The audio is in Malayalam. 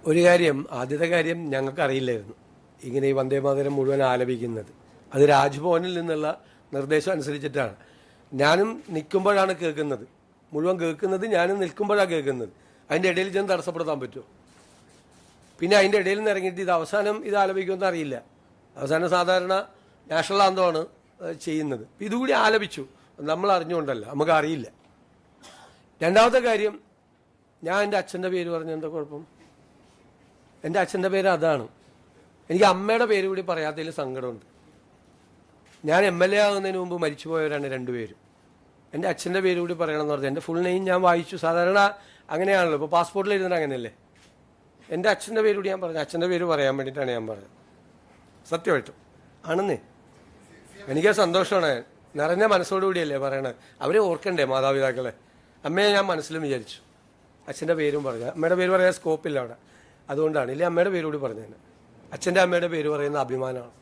ഒരു കാര്യം, ആദ്യത്തെ കാര്യം ഞങ്ങൾക്കറിയില്ലായിരുന്നു ഇങ്ങനെ ഈ വന്ദേമാതരം മുഴുവൻ ആലപിക്കുന്നത്. അത് രാജ്ഭവനിൽ നിന്നുള്ള നിർദ്ദേശം അനുസരിച്ചിട്ടാണ്. ഞാനും നിൽക്കുമ്പോഴാണ് കേൾക്കുന്നത്, മുഴുവൻ കേൾക്കുന്നത് ഞാനും നിൽക്കുമ്പോഴാണ് കേൾക്കുന്നത്. അതിൻ്റെ ഇടയിൽ ചെന്ന് തടസ്സപ്പെടുത്താൻ പറ്റുമോ? പിന്നെ അതിൻ്റെ ഇടയിൽ നിന്ന് ഇറങ്ങിയിട്ട് ഇത് അവസാനം ഇത് ആലപിക്കുമെന്ന് അറിയില്ല. അവസാനം സാധാരണ നാഷണൽ ആന്തമാണ് ചെയ്യുന്നത്. ഇതുകൂടി ആലപിച്ചു, നമ്മൾ അറിഞ്ഞുകൊണ്ടല്ല, നമുക്ക് അറിയില്ല. രണ്ടാമത്തെ കാര്യം, ഞാൻ എൻ്റെ അച്ഛൻ്റെ പേര് പറഞ്ഞ എന്താ കുഴപ്പം? എൻ്റെ അച്ഛൻ്റെ പേര് അതാണ്. എനിക്ക് അമ്മയുടെ പേര് കൂടി പറയാത്തതിൽ സങ്കടമുണ്ട്. ഞാൻ MLA ആകുന്നതിന് മുമ്പ് മരിച്ചുപോയവരാണ് രണ്ടുപേരും. എൻ്റെ അച്ഛൻ്റെ പേര് കൂടി പറയണമെന്ന് പറഞ്ഞാൽ എൻ്റെ ഫുൾ നെയിം ഞാൻ വായിച്ചു. സാധാരണ അങ്ങനെയാണല്ലോ, ഇപ്പോൾ പാസ്പോർട്ടിൽ എഴുതുന്നത് അങ്ങനെയല്ലേ. എൻ്റെ അച്ഛൻ്റെ പേര് കൂടി ഞാൻ പറഞ്ഞു. അച്ഛൻ്റെ പേര് പറയാൻ വേണ്ടിയിട്ടാണ് ഞാൻ പറഞ്ഞത്. സത്യമായിട്ടും ആണെന്നേ. എനിക്ക് സന്തോഷമാണ്. നിറഞ്ഞ മനസ്സോടുകൂടിയല്ലേ പറയണത്. അവരെ ഓർക്കണ്ടേ മാതാപിതാക്കളെ. അമ്മയെ ഞാൻ മനസ്സിലും വിചാരിച്ചു. അച്ഛൻ്റെ പേരും പറഞ്ഞു. അമ്മയുടെ പേര് പറയാൻ സ്കോപ്പില്ല അവിടെ, അതുകൊണ്ടാണ്. ഇല്ലേ അമ്മയുടെ പേര് കൂടി പറഞ്ഞത്. അച്ഛൻ്റെ അമ്മയുടെ പേര് പറയുന്ന അഭിമാനമാണ്.